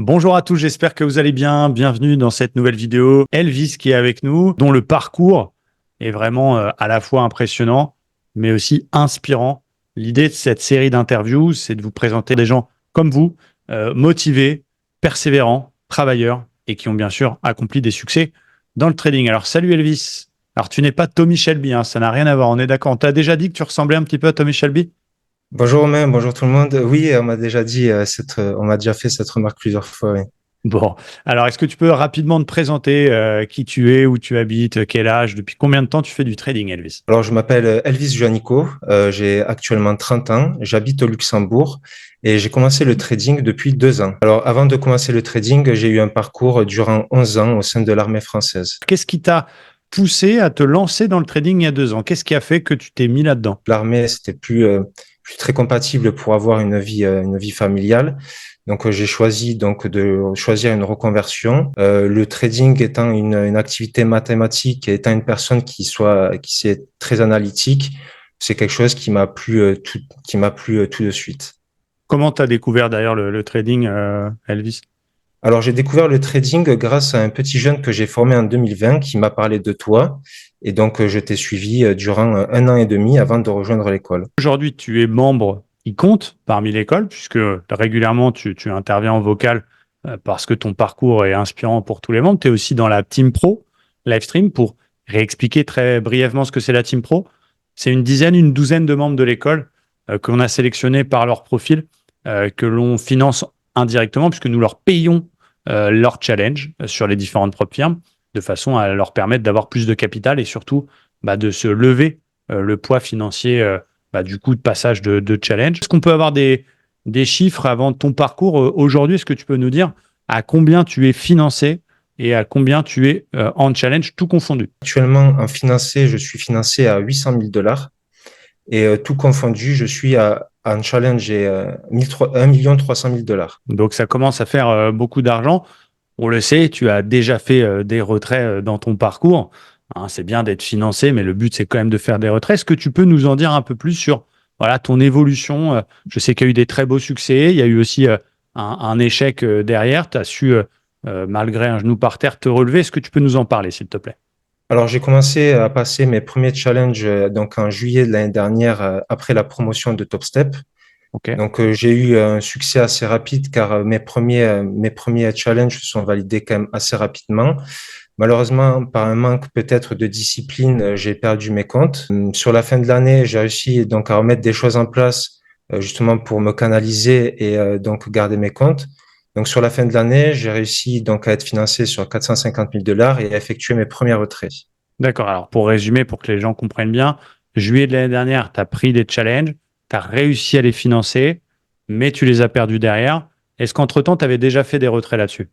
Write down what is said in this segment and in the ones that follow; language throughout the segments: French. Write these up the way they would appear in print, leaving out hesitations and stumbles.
Bonjour à tous, j'espère que vous allez bien. Bienvenue dans cette nouvelle vidéo. Elvis qui est avec nous, dont le parcours est vraiment à la fois impressionnant, mais aussi inspirant. L'idée de cette série d'interviews, c'est de vous présenter des gens comme vous, motivés, persévérants, travailleurs et qui ont bien sûr accompli des succès dans le trading. Alors salut Elvis. Alors tu n'es pas Tommy Shelby, hein, ça n'a rien à voir, on est d'accord. On t'a déjà dit que tu ressemblais un petit peu à Tommy Shelby? Bonjour Romain, bonjour tout le monde. Oui, on m'a déjà dit on m'a déjà fait cette remarque plusieurs fois. Oui. Bon, alors est-ce que tu peux rapidement te présenter qui tu es, où tu habites, quel âge, depuis combien de temps tu fais du trading, Elvis? Alors, je m'appelle Elvis Juanico, j'ai actuellement 30 ans, j'habite au Luxembourg et j'ai commencé le trading depuis 2 ans. Alors, avant de commencer le trading, j'ai eu un parcours durant 11 ans au sein de l'armée française. Qu'est-ce qui t'a poussé à te lancer dans le trading il y a 2 ans? Qu'est-ce qui a fait que tu t'es mis là-dedans? L'armée, c'était plus très compatible pour avoir une vie familiale. Donc, j'ai choisi donc de choisir une reconversion. Le trading étant une activité mathématique et étant une personne qui est très analytique, c'est quelque chose qui m'a plu tout de suite. Comment tu as découvert d'ailleurs le trading, Elvis? Alors, j'ai découvert le trading grâce à un petit jeune que j'ai formé en 2020 qui m'a parlé de toi. Et donc, je t'ai suivi durant 1 an et demi avant de rejoindre l'école. Aujourd'hui, tu es membre qui compte parmi l'école, puisque régulièrement tu interviens en vocal parce que ton parcours est inspirant pour tous les membres. Tu es aussi dans la Team Pro Livestream pour réexpliquer très brièvement ce que c'est la Team Pro. C'est une dizaine, une douzaine de membres de l'école qu'on a sélectionnés par leur profil, que l'on finance indirectement, puisque nous leur payons leur challenge sur les différentes propres firmes, de façon à leur permettre d'avoir plus de capital et surtout de se lever le poids financier du coup de passage de challenge. Est-ce qu'on peut avoir des chiffres avant ton parcours aujourd'hui? Est-ce que tu peux nous dire à combien tu es financé et à combien tu es en challenge, tout confondu? Actuellement, je suis financé à 800 000 dollars et tout confondu, en challenge et 1 300 000 dollars. Donc ça commence à faire beaucoup d'argent. On le sait, tu as déjà fait des retraits dans ton parcours. Hein, c'est bien d'être financé, mais le but, c'est quand même de faire des retraits. Est-ce que tu peux nous en dire un peu plus sur voilà, ton évolution? Je sais qu'il y a eu des très beaux succès. Il y a eu aussi un échec derrière. Tu as su, malgré un genou par terre, te relever. Est-ce que tu peux nous en parler, s'il te plaît? Alors, j'ai commencé à passer mes premiers challenges donc en juillet de l'année dernière après la promotion de Top Step. OK. Donc, j'ai eu un succès assez rapide car mes premiers challenges se sont validés quand même assez rapidement. Malheureusement, par un manque peut-être de discipline, j'ai perdu mes comptes. Sur la fin de l'année, j'ai réussi donc à remettre des choses en place justement pour me canaliser et donc garder mes comptes. Donc sur la fin de l'année, j'ai réussi donc à être financé sur 450 000 dollars et à effectuer mes premiers retraits. D'accord. Alors, pour résumer, pour que les gens comprennent bien, juillet de l'année dernière, tu as pris des challenges, tu as réussi à les financer, mais tu les as perdus derrière. Est-ce qu'entre-temps, tu avais déjà fait des retraits là-dessus?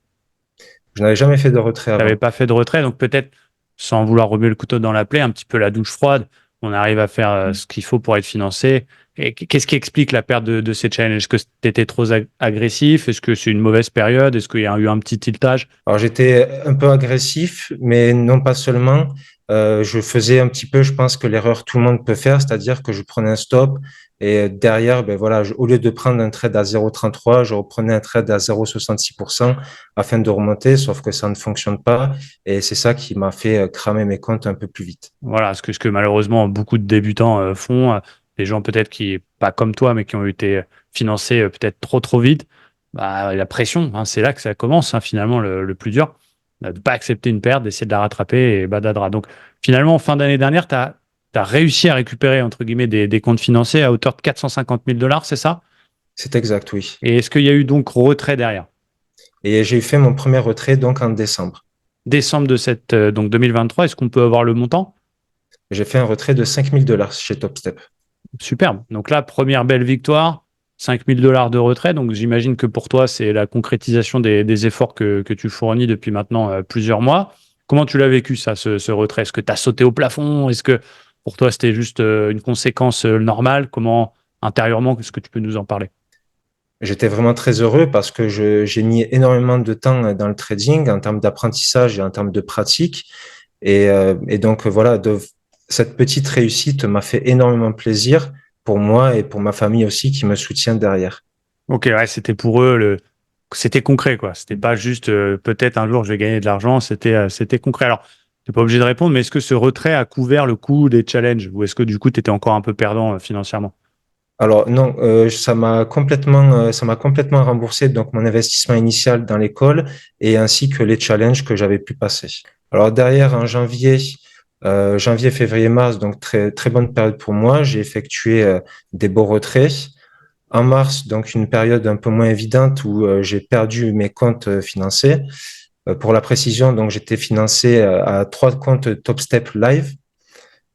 Je n'avais jamais fait de retrait Tu n'avais avant. pas fait de retrait, donc peut-être, sans vouloir remuer le couteau dans la plaie, un petit peu la douche froide, on arrive à faire ce qu'il faut pour être financé. Et qu'est-ce qui explique la perte de ces challenges? Est-ce que tu étais trop agressif? Est-ce que c'est une mauvaise période? Est-ce qu'il y a eu un petit tiltage? Alors j'étais un peu agressif, mais non pas seulement. Je faisais un petit peu, je pense que l'erreur tout le monde peut faire, c'est-à-dire que je prenais un stop et derrière, ben voilà, au lieu de prendre un trade à 0,33, je reprenais un trade à 0,66% afin de remonter, sauf que ça ne fonctionne pas et c'est ça qui m'a fait cramer mes comptes un peu plus vite. Voilà, ce que malheureusement beaucoup de débutants font, des gens peut-être qui, pas comme toi, mais qui ont été financés peut-être trop vite, la pression, hein, c'est là que ça commence, hein, finalement, le plus dur, de ne pas accepter une perte, d'essayer de la rattraper et badadra. Donc finalement, en fin d'année dernière, tu as réussi à récupérer, entre guillemets, des comptes financés à hauteur de 450 000 dollars, c'est ça? C'est exact, oui. Et est-ce qu'il y a eu donc retrait derrière? Et j'ai fait mon premier retrait donc en décembre. Décembre de cette, donc 2023, est-ce qu'on peut avoir le montant? J'ai fait un retrait de 5 000 dollars chez TopStep. Superbe. Donc là, première belle victoire, 5 000 dollars de retrait. Donc j'imagine que pour toi, c'est la concrétisation des efforts que tu fournis depuis maintenant plusieurs mois. Comment tu l'as vécu, ça, ce retrait? Est-ce que tu as sauté au plafond? Est-ce que pour toi, c'était juste une conséquence normale? Comment, intérieurement, est-ce que tu peux nous en parler? J'étais vraiment très heureux parce que j'ai mis énormément de temps dans le trading en termes d'apprentissage et en termes de pratique. Et donc, voilà, cette petite réussite m'a fait énormément plaisir pour moi et pour ma famille aussi qui me soutient derrière. Ok, ouais, c'était pour eux c'était concret, quoi. C'était pas juste peut-être un jour je vais gagner de l'argent, c'était concret. Alors, tu n'es pas obligé de répondre, mais est-ce que ce retrait a couvert le coût des challenges ou est-ce que du coup, tu étais encore un peu perdant financièrement? Alors non, ça m'a complètement remboursé donc mon investissement initial dans l'école et ainsi que les challenges que j'avais pu passer. Alors derrière, en janvier, février, mars, donc très très bonne période pour moi. J'ai effectué des beaux retraits. En mars, donc une période un peu moins évidente où j'ai perdu mes comptes financés. Pour la précision, donc j'étais financé à 3 comptes Top Step Live.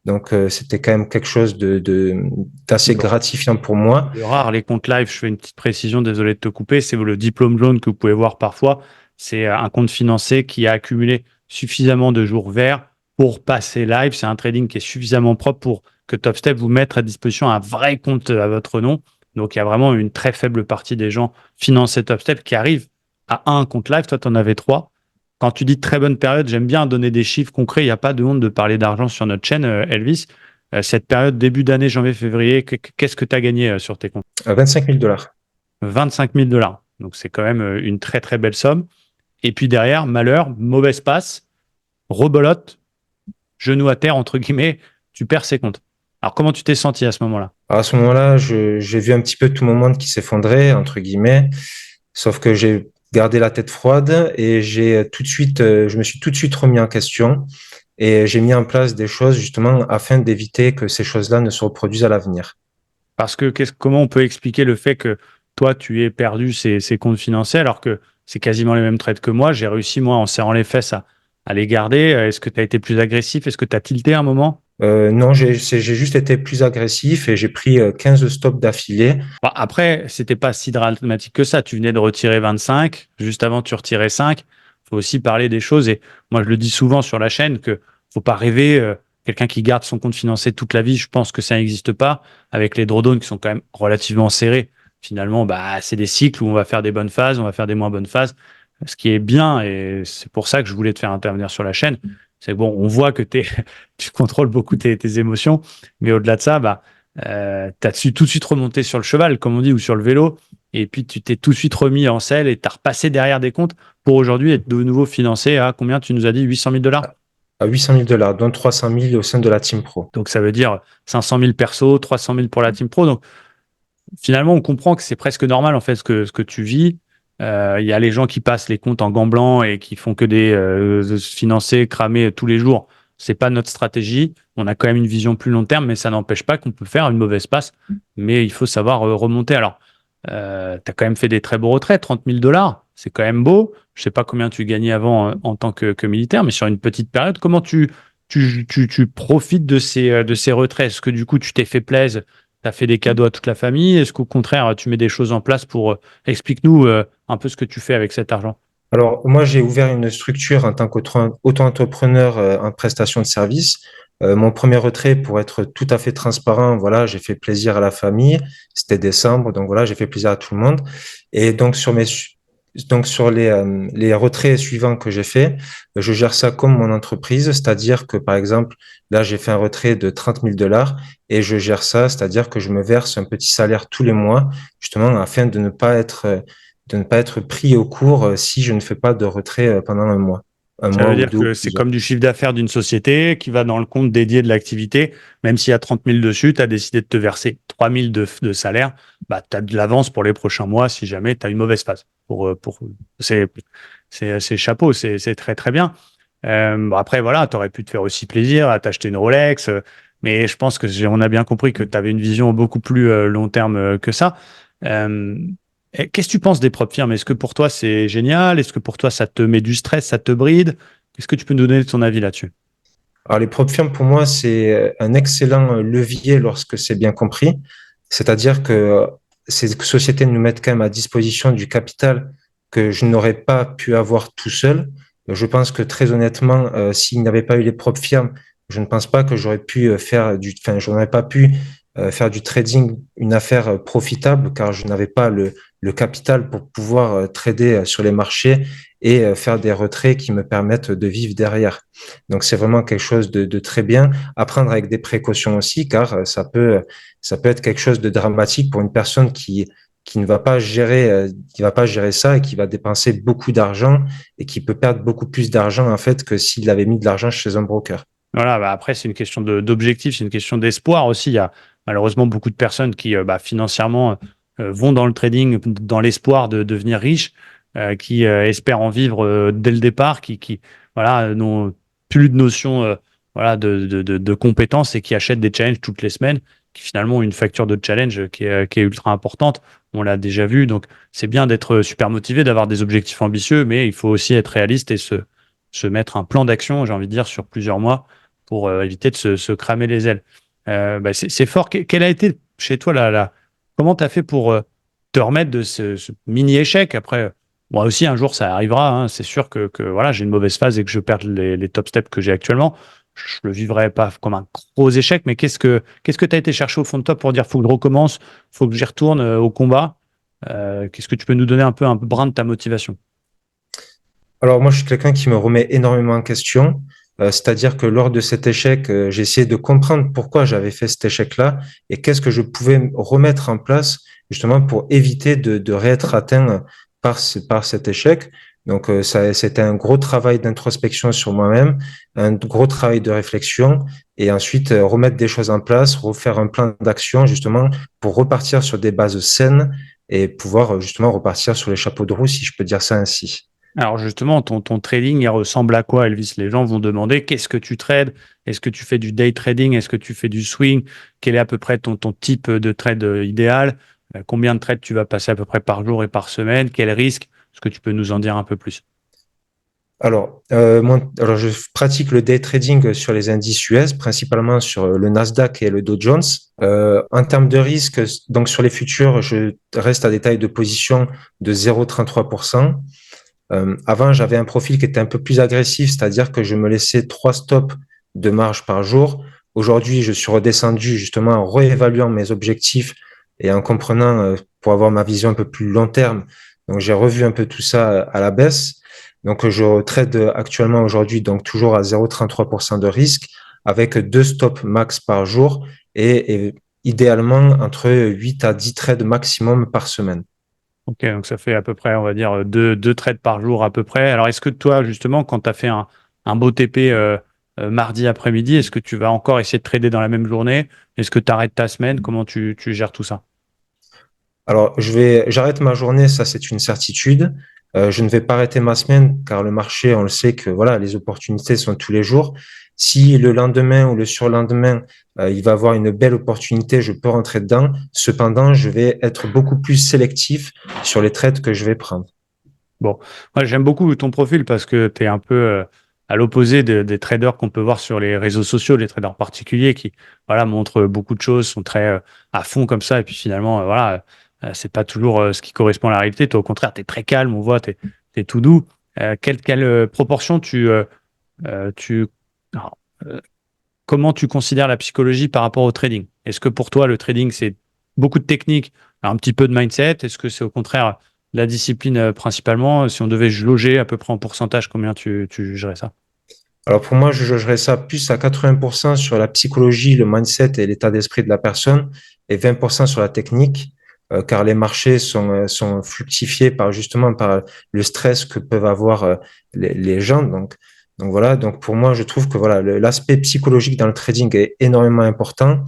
Donc c'était quand même quelque chose d'assez gratifiant pour moi. De rare, les comptes live, je fais une petite précision, désolé de te couper, c'est le diplôme jaune que vous pouvez voir parfois. C'est un compte financier qui a accumulé suffisamment de jours verts pour passer live. C'est un trading qui est suffisamment propre pour que TopStep vous mette à disposition un vrai compte à votre nom. Donc, il y a vraiment une très faible partie des gens financés TopStep qui arrivent à un compte live. Toi, tu en avais trois. Quand tu dis très bonne période, j'aime bien donner des chiffres concrets. Il n'y a pas de honte de parler d'argent sur notre chaîne, Elvis. Cette période, début d'année, janvier-février, qu'est-ce que tu as gagné sur tes comptes? 25 000 dollars. 25 000 $. Donc, c'est quand même une très, très belle somme. Et puis derrière, malheur, mauvaise passe, rebolote, genou à terre, entre guillemets, tu perds ses comptes. Alors, comment tu t'es senti à ce moment-là? À ce moment-là, j'ai vu un petit peu tout mon monde qui s'effondrait, entre guillemets, sauf que j'ai gardé la tête froide et je me suis tout de suite remis en question et j'ai mis en place des choses justement afin d'éviter que ces choses-là ne se reproduisent à l'avenir. Parce que comment on peut expliquer le fait que toi, tu aies perdu ces comptes financiers alors que c'est quasiment les mêmes trades que moi. J'ai réussi, moi, en serrant les fesses, à les garder. Est-ce que tu as été plus agressif? Est-ce que tu as tilté un moment? Non, j'ai juste été plus agressif et j'ai pris 15 stops d'affilée. Bah, après, c'était pas si dramatique que ça. Tu venais de retirer 25. Juste avant, tu retirais 5. Faut aussi parler des choses. Et moi, je le dis souvent sur la chaîne que faut pas rêver. Quelqu'un qui garde son compte financier toute la vie, je pense que ça n'existe pas. Avec les drawdowns qui sont quand même relativement serrés. Finalement, bah, c'est des cycles où on va faire des bonnes phases, on va faire des moins bonnes phases. Ce qui est bien, et c'est pour ça que je voulais te faire intervenir sur la chaîne, c'est bon, on voit que tu contrôles beaucoup tes émotions, mais au-delà de ça, bah, tu as tout de suite remonté sur le cheval, comme on dit, ou sur le vélo, et puis tu t'es tout de suite remis en selle et tu as repassé derrière des comptes pour aujourd'hui être de nouveau financé à combien tu nous as dit 800 000 $? À 800 000 dollars, dont 300 000 au sein de la Team Pro. Donc ça veut dire 500 000 perso, 300 000 pour la Team Pro. Donc finalement, on comprend que c'est presque normal en fait ce que tu vis. Il y a les gens qui passent les comptes en gants blancs et qui font que des financés, cramés tous les jours. C'est pas notre stratégie. On a quand même une vision plus long terme, mais ça n'empêche pas qu'on peut faire une mauvaise passe. Mais il faut savoir remonter. Alors, tu as quand même fait des très beaux retraits, 30 000 $. C'est quand même beau. Je sais pas combien tu gagnais avant en tant que militaire, mais sur une petite période, comment tu profites de ces retraits? Est-ce que du coup, tu t'es fait plaisir? Tu as fait des cadeaux à toute la famille? Est-ce qu'au contraire, tu mets des choses en place pour... explique-nous un peu ce que tu fais avec cet argent. Alors, moi, j'ai ouvert une structure en tant qu'auto-entrepreneur en prestation de service. Mon premier retrait, pour être tout à fait transparent, voilà, j'ai fait plaisir à la famille. C'était décembre, donc voilà, j'ai fait plaisir à tout le monde. Et donc, donc sur les retraits suivants que j'ai fait, je gère ça comme mon entreprise, c'est-à-dire que, par exemple, là, j'ai fait un retrait de 30 000 dollars et je gère ça, c'est-à-dire que je me verse un petit salaire tous les mois, justement, afin de ne pas être pris au court si je ne fais pas de retrait pendant un Ça mois veut ou dire deux ou que c'est plusieurs. comme du chiffre d'affaires d'une société qui va dans le compte dédié de l'activité. Même s'il y a 30 000 dessus, tu as décidé de te verser 3 000 de salaire. Bah, tu as de l'avance pour les prochains mois si jamais tu as une mauvaise phase. C'est, c'est chapeau, c'est très très bien. Bon, après, voilà, tu aurais pu te faire aussi plaisir à t'acheter une Rolex. Mais je pense que on a bien compris que tu avais une vision beaucoup plus long terme que ça. Euh, Qu'est-ce que tu penses des propres firmes? Est-ce que pour toi c'est génial? Est-ce que pour toi ça te met du stress, ça te bride? Est-ce que tu peux nous donner ton avis là-dessus? Alors, les propres firmes, pour moi, c'est un excellent levier lorsque c'est bien compris. C'est-à-dire que ces sociétés nous mettent quand même à disposition du capital que je n'aurais pas pu avoir tout seul. Je pense que très honnêtement, s'il n'y avait pas eu les propres firmes, je ne pense pas que j'aurais pu enfin, je n'aurais pas pu faire du trading une affaire profitable car je n'avais pas le capital pour pouvoir trader sur les marchés et faire des retraits qui me permettent de vivre derrière. Donc, c'est vraiment quelque chose de très bien. À prendre avec des précautions aussi, car ça peut être quelque chose de dramatique pour une personne qui ne va pas gérer ça et qui va dépenser beaucoup d'argent et qui peut perdre beaucoup plus d'argent en fait que s'il avait mis de l'argent chez un broker. Voilà, bah après, c'est une question d'objectif, c'est une question d'espoir aussi. Il y a malheureusement beaucoup de personnes qui, financièrement, vont dans le trading dans l'espoir de devenir riches, qui espèrent en vivre dès le départ, qui voilà, n'ont plus de notion voilà, de compétences et qui achètent des challenges toutes les semaines, qui finalement ont une facture de challenge qui est ultra importante. On l'a déjà vu. Donc, c'est bien d'être super motivé, d'avoir des objectifs ambitieux, mais il faut aussi être réaliste et se mettre un plan d'action, j'ai envie de dire, sur plusieurs mois pour éviter de se cramer les ailes. C'est fort. Quel a été chez toi comment tu as fait pour te remettre de ce mini-échec? Après, moi aussi, un jour, ça arrivera. Hein. C'est sûr que voilà, j'ai une mauvaise phase et que je perds les top steps que j'ai actuellement. Je le vivrai pas comme un gros échec, mais qu'est-ce que tu as été chercher au fond de toi pour dire faut que je recommence, faut que j'y retourne au combat? Qu'est-ce que tu peux nous donner un brin de ta motivation? Alors moi, je suis quelqu'un qui me remet énormément en question. C'est-à-dire que lors de cet échec, j'ai essayé de comprendre pourquoi j'avais fait cet échec-là et qu'est-ce que je pouvais remettre en place justement pour éviter de réêtre atteint par cet échec. Donc c'était un gros travail d'introspection sur moi-même, un gros travail de réflexion et ensuite remettre des choses en place, refaire un plan d'action justement pour repartir sur des bases saines et pouvoir justement repartir sur les chapeaux de roue, si je peux dire ça ainsi. Alors justement, ton trading, il ressemble à quoi, Elvis? Les gens vont demander qu'est-ce que tu trades? Est-ce que tu fais du day trading? Est-ce que tu fais du swing? Quel est à peu près ton type de trade idéal? Combien de trades tu vas passer à peu près par jour et par semaine? Quel risque? Est-ce que tu peux nous en dire un peu plus? Alors, je pratique le day trading sur les indices US, principalement sur le Nasdaq et le Dow Jones. En termes de risque, donc sur les futurs, je reste à des tailles de position de 0,33%. Avant, j'avais un profil qui était un peu plus agressif, c'est-à-dire que je me laissais 3 stops de marge par jour. Aujourd'hui, je suis redescendu justement en réévaluant mes objectifs et en comprenant pour avoir ma vision un peu plus long terme. Donc, j'ai revu un peu tout ça à la baisse. Donc, je trade actuellement aujourd'hui donc toujours à 0,33% de risque avec 2 stops max par jour et idéalement entre 8 à 10 trades maximum par semaine. Ok, donc ça fait à peu près, on va dire, deux trades par jour à peu près. Alors est-ce que toi, justement, quand tu as fait un beau TP mardi après-midi, est-ce que tu vas encore essayer de trader dans la même journée? Est-ce que tu arrêtes ta semaine? Comment tu gères tout ça? Alors, j'arrête ma journée, ça c'est une certitude. Je ne vais pas arrêter ma semaine car le marché, on le sait que voilà, les opportunités sont tous les jours. Si le lendemain ou le surlendemain, il va avoir une belle opportunité, je peux rentrer dedans. Cependant, je vais être beaucoup plus sélectif sur les trades que je vais prendre. Bon, moi j'aime beaucoup ton profil parce que tu es un peu à l'opposé des traders qu'on peut voir sur les réseaux sociaux, les traders particuliers qui voilà, montrent beaucoup de choses, sont très à fond comme ça, et puis finalement, voilà, c'est pas toujours ce qui correspond à la réalité. Toi, au contraire, tu es très calme, on voit, tu es, tout doux. Quelle proportion tu alors, euh, comment tu considères la psychologie par rapport au trading? Est-ce que pour toi, le trading, c'est beaucoup de technique, un petit peu de mindset? Est-ce que c'est au contraire la discipline principalement? Si on devait loger à peu près en pourcentage, combien tu gérerais ça? Alors pour moi, je jugerais ça plus à 80% sur la psychologie, le mindset et l'état d'esprit de la personne et 20% sur la technique, car les marchés sont fructifiés par justement par le stress que peuvent avoir les gens. Donc voilà, donc pour moi, je trouve que voilà, l'aspect psychologique dans le trading est énormément important.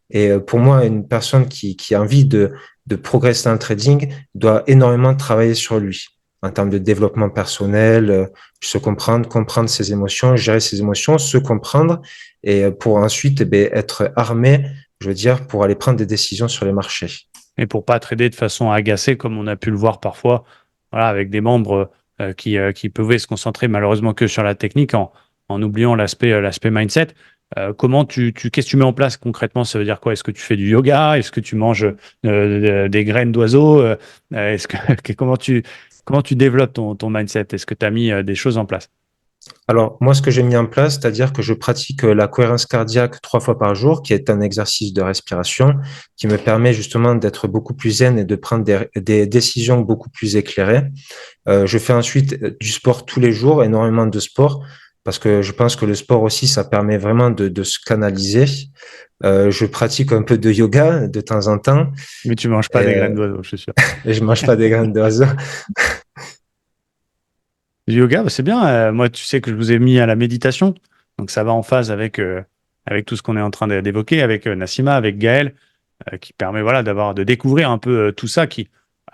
Et pour moi, une personne qui a envie de progresser dans le trading doit énormément travailler sur lui en termes de développement personnel, se comprendre ses émotions, gérer ses émotions, se comprendre et pour ensuite être armé, je veux dire, pour aller prendre des décisions sur les marchés. Et pour pas trader de façon agacée, comme on a pu le voir parfois, voilà, avec des membres qui pouvaient se concentrer malheureusement que sur la technique en oubliant l'aspect mindset. Qu'est-ce que tu mets en place concrètement? Ça veut dire quoi? Est-ce que tu fais du yoga? Est-ce que tu manges des graines d'oiseaux? Comment tu développes ton mindset? Est-ce que tu as mis des choses en place? Alors, moi, ce que j'ai mis en place, c'est-à-dire que je pratique la cohérence cardiaque 3 fois par jour, qui est un exercice de respiration, qui me permet justement d'être beaucoup plus zen et de prendre des décisions beaucoup plus éclairées. Je fais ensuite du sport tous les jours, énormément de sport. parce que je pense que le sport aussi, ça permet vraiment de se canaliser. Je pratique un peu de yoga de temps en temps Mais tu manges pas et, des graines d'oiseau, je suis sûr. et je mange pas des graines d'oiseau. Le yoga, bah, c'est bien. Moi, tu sais que je vous ai mis à la méditation. Donc, ça va en phase avec tout ce qu'on est en train d'évoquer, avec Nassima, avec Gaël, qui permet voilà, de découvrir un peu tout ça qui,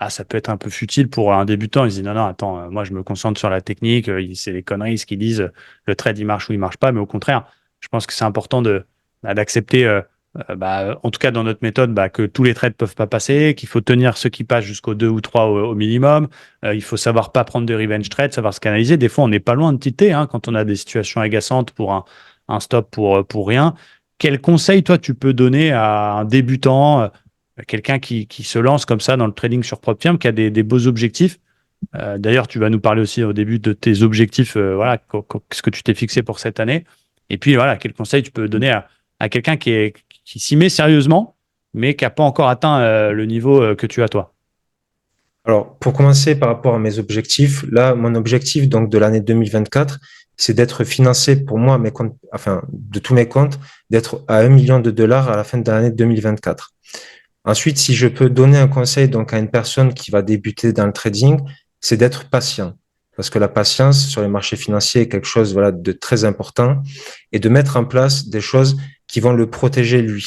ça peut être un peu futile pour un débutant. Il se dit, non, non, attends, moi, je me concentre sur la technique. C'est des conneries, ce qu'ils disent. Le trade, il marche ou il marche pas. Mais au contraire, je pense que c'est important d'accepter, en tout cas dans notre méthode, que tous les trades peuvent pas passer, qu'il faut tenir ceux qui passent jusqu'au 2 ou 3 au minimum. Il faut savoir pas prendre de revenge trade, savoir se canaliser. Des fois, on n'est pas loin de titer quand on a des situations agaçantes pour un stop pour rien. Quel conseil, toi, tu peux donner à un débutant, quelqu'un qui se lance comme ça dans le trading sur propre firme, qui a des beaux objectifs? D'ailleurs, tu vas nous parler aussi au début de tes objectifs, voilà, ce que tu t'es fixé pour cette année. Et puis, voilà, quel conseil tu peux donner à quelqu'un qui s'y met sérieusement, mais qui n'a pas encore atteint le niveau que tu as toi? Alors, pour commencer par rapport à mes objectifs, là, mon objectif donc de l'année 2024, c'est d'être financé pour moi, mes comptes, enfin, de tous mes comptes, d'être à 1 million de dollars à la fin de l'année 2024. Ensuite, si je peux donner un conseil donc à une personne qui va débuter dans le trading, c'est d'être patient. Parce que la patience sur les marchés financiers est quelque chose, voilà, de très important et de mettre en place des choses qui vont le protéger lui.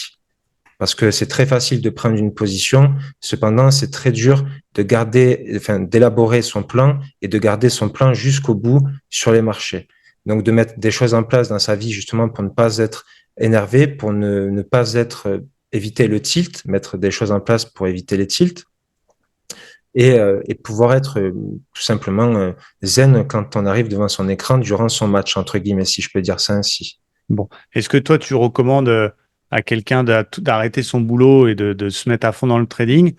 Parce que c'est très facile de prendre une position. Cependant, c'est très dur de garder, enfin, d'élaborer son plan et de garder son plan jusqu'au bout sur les marchés. Donc, de mettre des choses en place dans sa vie, justement, pour ne pas être énervé, pour ne pas être, éviter le tilt, mettre des choses en place pour éviter les tilts et pouvoir être tout simplement zen quand on arrive devant son écran durant son match, entre guillemets, si je peux dire ça ainsi. Bon. Est-ce que toi, tu recommandes à quelqu'un d'arrêter son boulot et de se mettre à fond dans le trading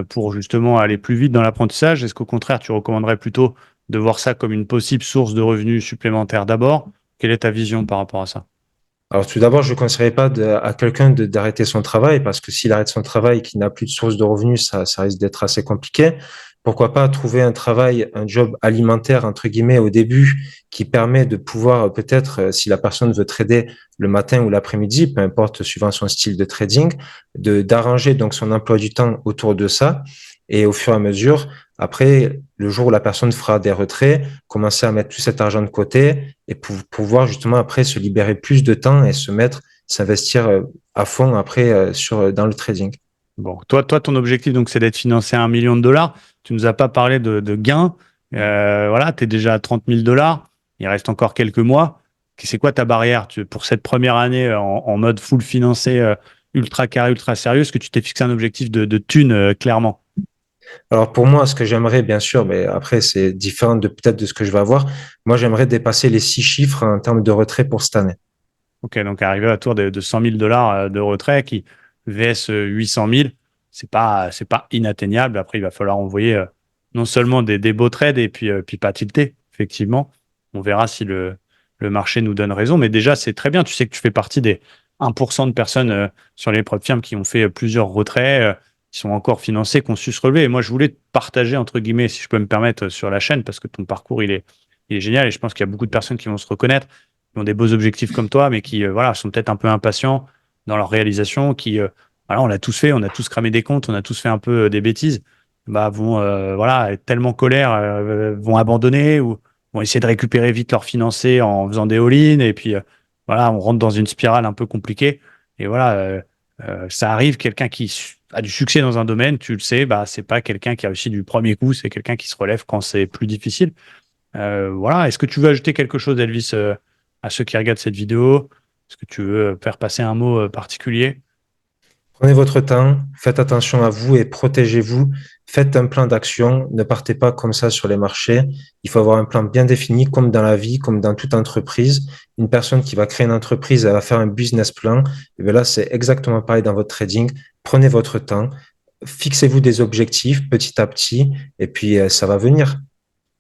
pour justement aller plus vite dans l'apprentissage? Est-ce qu'au contraire, tu recommanderais plutôt de voir ça comme une possible source de revenus supplémentaires d'abord? Quelle est ta vision par rapport à ça? Alors tout d'abord, je ne conseillerais pas à quelqu'un d'arrêter son travail parce que s'il arrête son travail et qu'il n'a plus de source de revenus, ça risque d'être assez compliqué. Pourquoi pas trouver un travail, un job alimentaire, entre guillemets, au début, qui permet de pouvoir peut-être, si la personne veut trader le matin ou l'après-midi, peu importe, suivant son style de trading, d'arranger donc son emploi du temps autour de ça. Et au fur et à mesure, après, le jour où la personne fera des retraits, commencer à mettre tout cet argent de côté et pour pouvoir justement après se libérer plus de temps et s'investir à fond après dans le trading. Bon, toi, ton objectif, donc, c'est d'être financé à 1 million de dollars. Tu nous as pas parlé de gains. Voilà, tu es déjà à 30 000 dollars. Il reste encore quelques mois. C'est quoi ta barrière pour cette première année en mode full financé, ultra carré, ultra sérieux? Est-ce que tu t'es fixé un objectif de thunes, clairement? Alors pour moi, ce que j'aimerais, bien sûr, mais après c'est différent de peut-être de ce que je vais avoir. Moi, j'aimerais dépasser les 6 chiffres en termes de retrait pour cette année. Ok, donc arriver à tour de 100 000 dollars de retrait qui vs 800 000, c'est pas inatteignable. Après, il va falloir envoyer non seulement des beaux trades et puis pas tilter, effectivement. On verra si le marché nous donne raison. Mais déjà, c'est très bien. Tu sais que tu fais partie des 1% de personnes sur les propres firmes qui ont fait plusieurs retraits, qui sont encore financés, qui ont su se relever. Et moi, je voulais te partager, entre guillemets, si je peux me permettre, sur la chaîne, parce que ton parcours, il est génial. Et je pense qu'il y a beaucoup de personnes qui vont se reconnaître qui ont des beaux objectifs comme toi, mais qui voilà, sont peut-être un peu impatients dans leur réalisation, voilà, on l'a tous fait, on a tous cramé des comptes, on a tous fait un peu des bêtises, vont voilà, être tellement colère, vont abandonner ou vont essayer de récupérer vite leur financé en faisant des all-in, et puis voilà, on rentre dans une spirale un peu compliquée. Et voilà, ça arrive, quelqu'un a du succès dans un domaine, tu le sais, c'est pas quelqu'un qui a réussi du premier coup, c'est quelqu'un qui se relève quand c'est plus difficile. Voilà. Est-ce que tu veux ajouter quelque chose, Elvis, à ceux qui regardent cette vidéo? Est-ce que tu veux faire passer un mot particulier? Prenez votre temps, faites attention à vous et protégez-vous. Faites un plan d'action. Ne partez pas comme ça sur les marchés. Il faut avoir un plan bien défini, comme dans la vie, comme dans toute entreprise. Une personne qui va créer une entreprise, elle va faire un business plan. Et bien là, c'est exactement pareil dans votre trading. Prenez votre temps. Fixez-vous des objectifs petit à petit et puis ça va venir.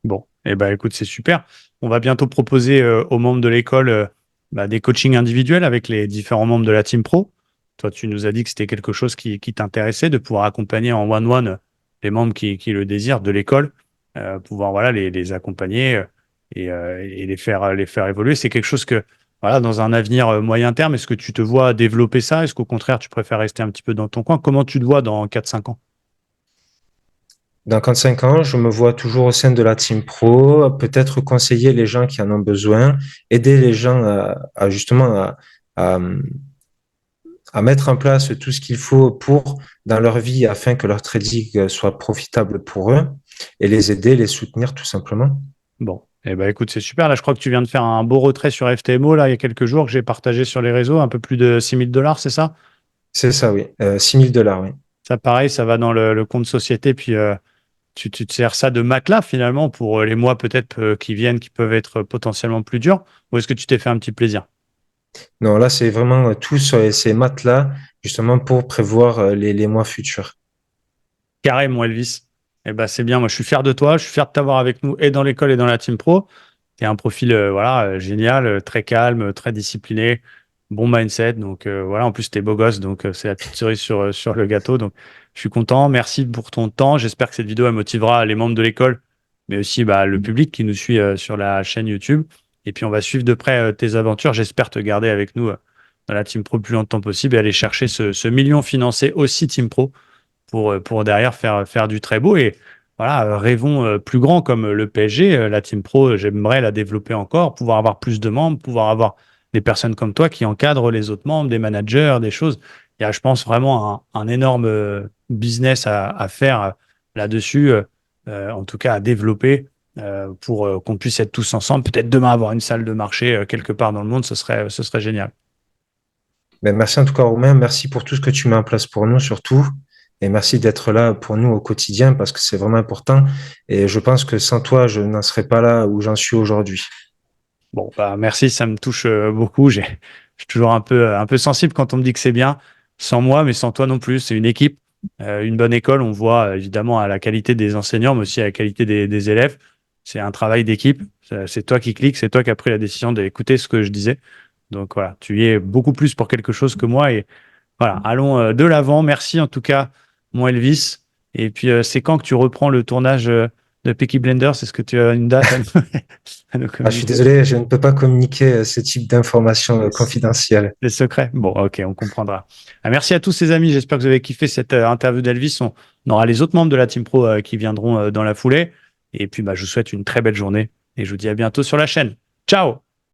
Bon, eh ben, écoute, c'est super. On va bientôt proposer aux membres de l'école des coachings individuels avec les différents membres de la Team Pro. Toi, tu nous as dit que c'était quelque chose qui t'intéressait de pouvoir accompagner en one-one les membres qui le désirent de l'école, pouvoir voilà, les accompagner. et les faire évoluer. C'est quelque chose que, voilà, dans un avenir moyen terme, est-ce que tu te vois développer ça? Est-ce qu'au contraire, tu préfères rester un petit peu dans ton coin? Comment tu te vois dans 4-5 ans? Dans 45 ans, je me vois toujours au sein de la team pro, peut-être conseiller les gens qui en ont besoin, aider les gens justement à, à mettre en place tout ce qu'il faut pour dans leur vie afin que leur trading soit profitable pour eux et les aider, les soutenir tout simplement. Bon, eh ben, écoute, c'est super. Là, je crois que tu viens de faire un beau retrait sur FTMO, là, il y a quelques jours, que j'ai partagé sur les réseaux, un peu plus de 6 000 $, c'est ça? C'est ça, oui. 6 000 $, oui. Ça, pareil, ça va dans le compte société, puis tu te sers ça de matelas, finalement, pour les mois peut-être qui viennent, qui peuvent être potentiellement plus durs, ou est-ce que tu t'es fait un petit plaisir? Non, là, c'est vraiment tout sur ces maths-là, justement pour prévoir les mois futurs. Carré, mon Elvis. Eh ben, c'est bien. Moi, je suis fier de toi. Je suis fier de t'avoir avec nous et dans l'école et dans la team pro. Tu es un profil voilà, génial, très calme, très discipliné, bon mindset. Donc, voilà. En plus, tu es beau gosse. Donc, c'est la petite cerise sur le gâteau. Donc, je suis content. Merci pour ton temps. J'espère que cette vidéo elle motivera les membres de l'école, mais aussi bah, le public qui nous suit sur la chaîne YouTube. Et puis, on va suivre de près tes aventures. J'espère te garder avec nous dans la team pro le plus longtemps possible et aller chercher ce million financé aussi team pro pour derrière faire du très beau. Et voilà, rêvons plus grand comme le PSG, la Team Pro, j'aimerais la développer encore, pouvoir avoir plus de membres, pouvoir avoir des personnes comme toi qui encadrent les autres membres, des managers, des choses. Il y a, je pense, vraiment un énorme business à faire là-dessus, en tout cas à développer pour qu'on puisse être tous ensemble. Peut-être demain avoir une salle de marché quelque part dans le monde, ce serait génial. Ben, merci en tout cas, Romain. Merci pour tout ce que tu mets en place pour nous, surtout. Et merci d'être là pour nous au quotidien parce que c'est vraiment important. Et je pense que sans toi, je n'en serais pas là où j'en suis aujourd'hui. Bon, bah, merci, ça me touche beaucoup. Je suis toujours un peu sensible quand on me dit que c'est bien, sans moi, mais sans toi non plus. C'est une équipe, une bonne école. On voit évidemment à la qualité des enseignants, mais aussi à la qualité des élèves. C'est un travail d'équipe. C'est toi qui cliques, c'est toi qui as pris la décision d'écouter ce que je disais. Donc voilà, tu y es beaucoup plus pour quelque chose que moi. Et voilà, allons de l'avant. Merci en tout cas, mon Elvis. Et puis, c'est quand que tu reprends le tournage de Peaky Blinders? Est-ce que tu as une date à nous Ah, je suis communiquer? désolé, je ne peux pas communiquer ce type d'informations confidentielles. Les secrets. Bon, ok, on comprendra. Ah, merci à tous ces amis. J'espère que vous avez kiffé cette interview d'Elvis. On aura les autres membres de la Team Pro qui viendront dans la foulée. Et puis, bah, je vous souhaite une très belle journée et je vous dis à bientôt sur la chaîne. Ciao!